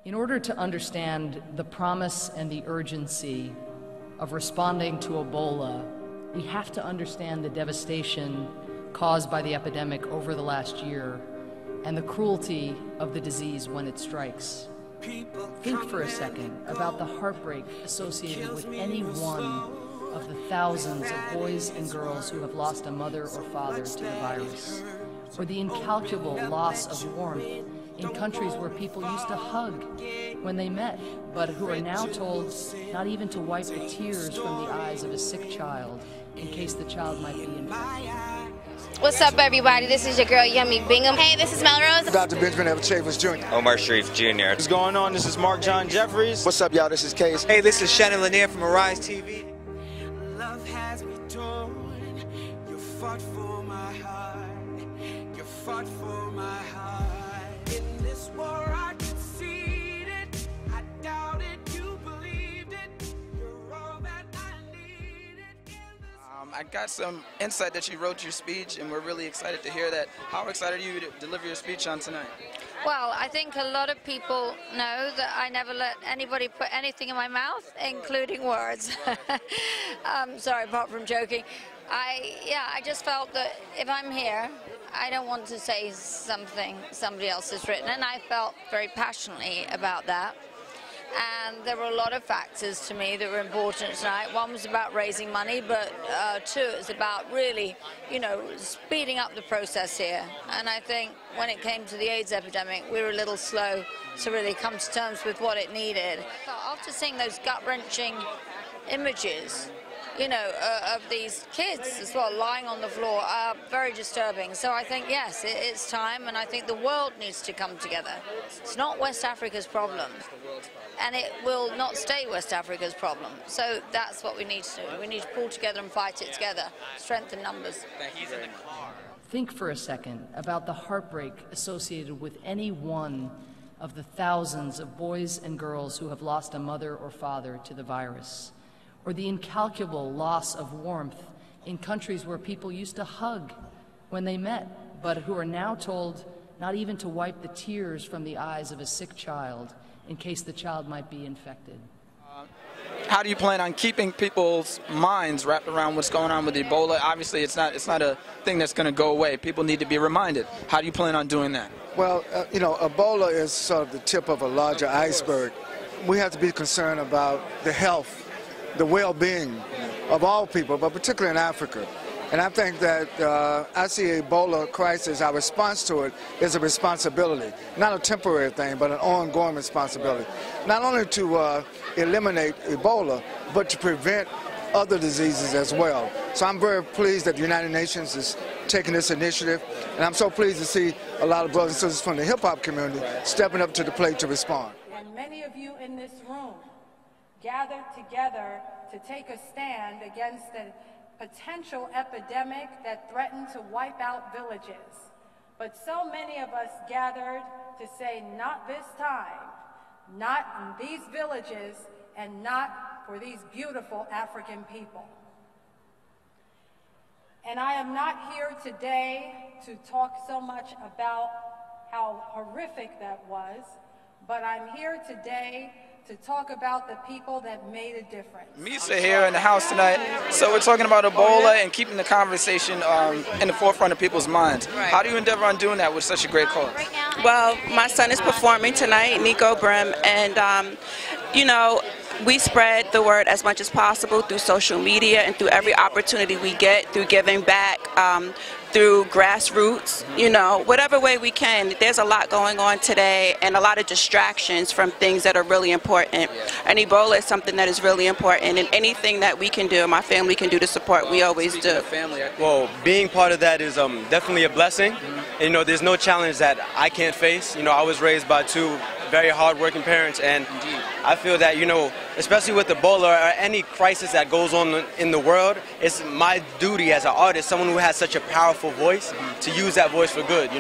In order to understand the promise and the urgency of responding to Ebola, we have to understand the devastation caused by the epidemic over the last year and the cruelty of the disease when it strikes. Think for a second about the heartbreak associated with any one of the thousands of boys and girls who have lost a mother or father to the virus, or the incalculable loss of warmth in countries where people used to hug when they met, but who are now told not even to wipe the tears from the eyes of a sick child in case the child might be infected. What's up, everybody? This is your girl, Yummy Bingham. Hey, this is Melrose. Dr. Benjamin Chavis Jr. Omar Sharif Jr. What's going on? This is Mark John Jeffries. What's up, y'all? This is Case. Hey, this is Shannon Lanier from Arise TV. Love has me torn. You fought for my heart. You fought for my heart. In this war I conceded. I doubted you believed it. You're all that I needed. I got some insight that you wrote your speech, and we're really excited to hear that. How excited are you to deliver your speech on tonight? Well, I think a lot of people know that I never let anybody put anything in my mouth, including words. Sorry, apart from joking. I just felt that if I'm here, I don't want to say something somebody else has written, and I felt very passionately about that. And there were a lot of factors to me that were important tonight. One was about raising money, but two is about really, speeding up the process here. And I think when it came to the AIDS epidemic, we were a little slow to really come to terms with what it needed. After seeing those gut-wrenching images, of these kids as well lying on the floor are very disturbing. So I think, yes, it's time, and I think the world needs to come together. It's not West Africa's problem, and it will not stay West Africa's problem. So that's what we need to do. We need to pull together and fight it together, strengthen numbers. Think for a second about the heartbreak associated with any one of the thousands of boys and girls who have lost a mother or father to the virus, or the incalculable loss of warmth in countries where people used to hug when they met, but who are now told not even to wipe the tears from the eyes of a sick child in case the child might be infected. How do you plan on keeping people's minds wrapped around what's going on with Ebola? Obviously, it's not a thing that's going to go away. People need to be reminded. How do you plan on doing that? Well, Ebola is sort of the tip of a larger iceberg. We have to be concerned about the health, the well-being of all people, but particularly in Africa. And I think that I see Ebola crisis, our response to it is a responsibility, not a temporary thing, but an ongoing responsibility. Not only to eliminate Ebola, but to prevent other diseases as well. So I'm very pleased that the United Nations is taking this initiative, and I'm so pleased to see a lot of brothers and sisters from the hip-hop community stepping up to the plate to respond. And many of you in this room gathered together to take a stand against the potential epidemic that threatened to wipe out villages. But so many of us gathered to say, not this time, not in these villages, and not for these beautiful African people. And I am not here today to talk so much about how horrific that was, but I'm here today to talk about the people that made a difference. Misa here in the house tonight. So we're talking about Ebola and keeping the conversation in the forefront of people's minds. How do you endeavor on doing that with such a great cause? Well, my son is performing tonight, Nico Brim, and we spread the word as much as possible through social media and through every opportunity we get, through giving back, through grassroots, whatever way we can. There's a lot going on today and a lot of distractions from things that are really important. And Ebola is something that is really important, and anything that we can do, my family can do to support, we always do. Well, being part of that is definitely a blessing. And, there's no challenge that I can't face. I was raised by two very hard-working parents, and I feel that, especially with Ebola or any crisis that goes on in the world, it's my duty as an artist, someone who has such a powerful voice, to use that voice for good.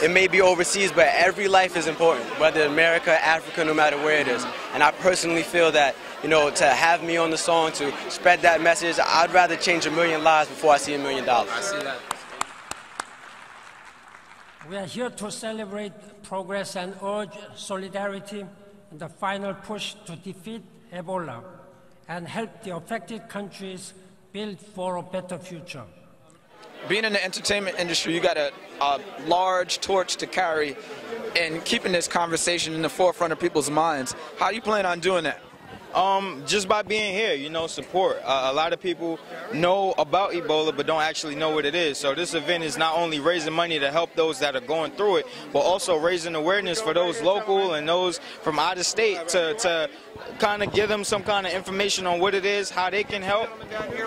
It may be overseas, but every life is important, whether America, Africa, no matter where it is. And I personally feel that, to have me on the song, to spread that message, I'd rather change 1 million lives before I see $1 million. I see that. We are here to celebrate progress and urge solidarity the final push to defeat Ebola and help the affected countries build for a better future. Being in the entertainment industry, you got a large torch to carry in keeping this conversation in the forefront of people's minds. How do you plan on doing that? Just by being here, you know, support. A lot of people know about Ebola but don't actually know what it is. So this event is not only raising money to help those that are going through it, but also raising awareness for those local and those from out of state to kind of give them some kind of information on what it is, how they can help,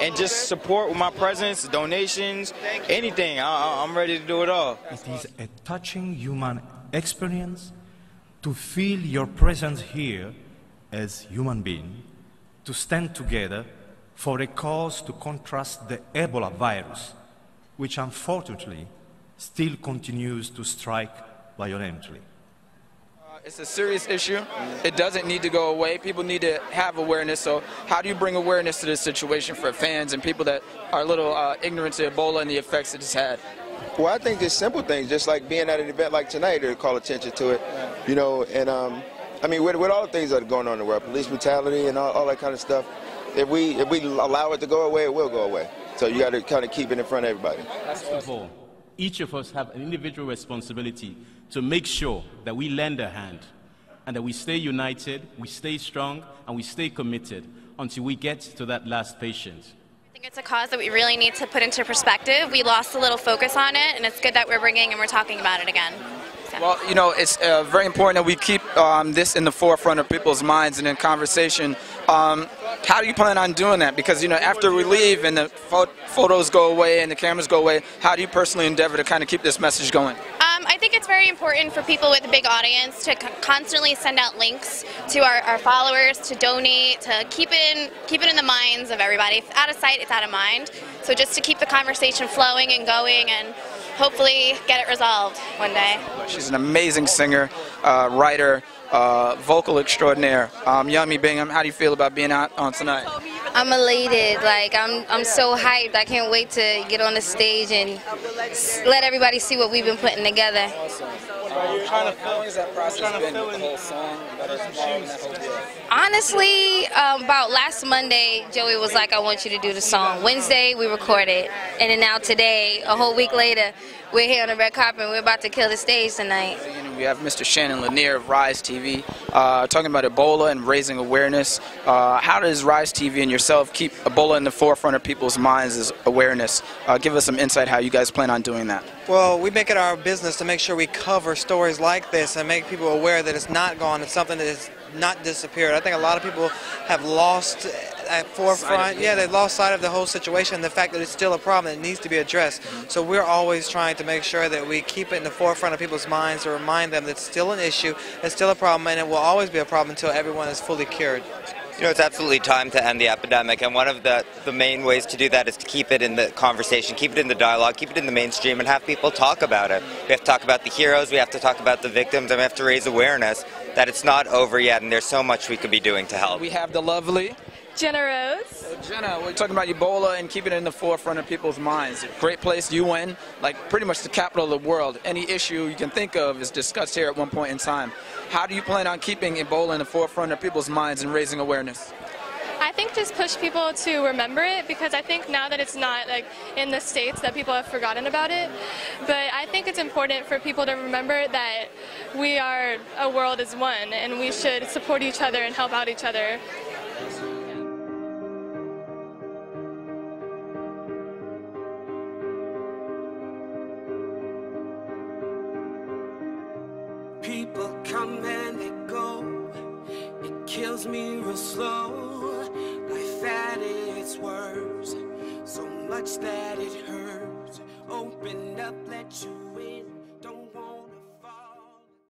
and just support with my presence, donations, anything. I'm ready to do it all. It is a touching human experience to feel your presence here as human beings, to stand together for a cause to contrast the Ebola virus, which unfortunately still continues to strike violently. It's a serious issue. It doesn't need to go away. People need to have awareness. So how do you bring awareness to this situation for fans and people that are a little ignorant to Ebola and the effects it's had? Well, I think just simple things, just like being at an event like tonight to call attention to it, you know, and I mean, with all the things that are going on in the world, police brutality and all that kind of stuff, if we allow it to go away, it will go away. So you got to kind of keep it in front of everybody. First of all, each of us have an individual responsibility to make sure that we lend a hand and that we stay united, we stay strong, and we stay committed until we get to that last patient. I think it's a cause that we really need to put into perspective. We lost a little focus on it, and it's good that we're bringing and we're talking about it again. Well, you know, it's very important that we keep this in the forefront of people's minds and in conversation. How do you plan on doing that? Because, you know, after we leave and the photos go away and the cameras go away, how do you personally endeavor to kind of keep this message going? I think it's very important for people with a big audience to constantly send out links to our followers, to donate, to keep it in the minds of everybody. If it's out of sight, it's out of mind. So just to keep the conversation flowing and going and hopefully get it resolved one day. She's an amazing singer, writer, vocal extraordinaire. Yummy Bingham, how do you feel about being out on tonight? I'm elated. Like I'm so hyped. I can't wait to get on the stage and let everybody see what we've been putting together. How long has that process been with the whole song? Honestly, about last Monday, Joey was like, I want you to do the song. Wednesday, we recorded. And then now today, a whole week later, we're here on the red carpet and we're about to kill the stage tonight. We have Mr. Shannon Lanier of Rise TV talking about Ebola and raising awareness. How does Rise TV and yourself keep Ebola in the forefront of people's minds as awareness? Give us some insight how you guys plan on doing that. Well, we make it our business to make sure we cover stories like this and make people aware that it's not gone. It's something that has not disappeared. I think a lot of people have lost at forefront. Yeah, they lost sight of the whole situation, the fact that it's still a problem that needs to be addressed. So we're always trying to make sure that we keep it in the forefront of people's minds to remind them that it's still an issue, it's still a problem, and it will always be a problem until everyone is fully cured. You know, it's absolutely time to end the epidemic, and one of the main ways to do that is to keep it in the conversation, keep it in the dialogue, keep it in the mainstream, and have people talk about it. We have to talk about the heroes, we have to talk about the victims, and we have to raise awareness that it's not over yet, and there's so much we could be doing to help. We have the lovely Jenna Rose. Jenna, we're talking about Ebola and keeping it in the forefront of people's minds. Great place, UN, like pretty much the capital of the world. Any issue you can think of is discussed here at one point in time. How do you plan on keeping Ebola in the forefront of people's minds and raising awareness? I think just push people to remember it, because I think now that it's not like in the States that people have forgotten about it. But I think it's important for people to remember that we are a world as one and we should support each other and help out each other. People come and they go, it kills me real slow. Life at its worst, so much that it hurts. Open up, let you in.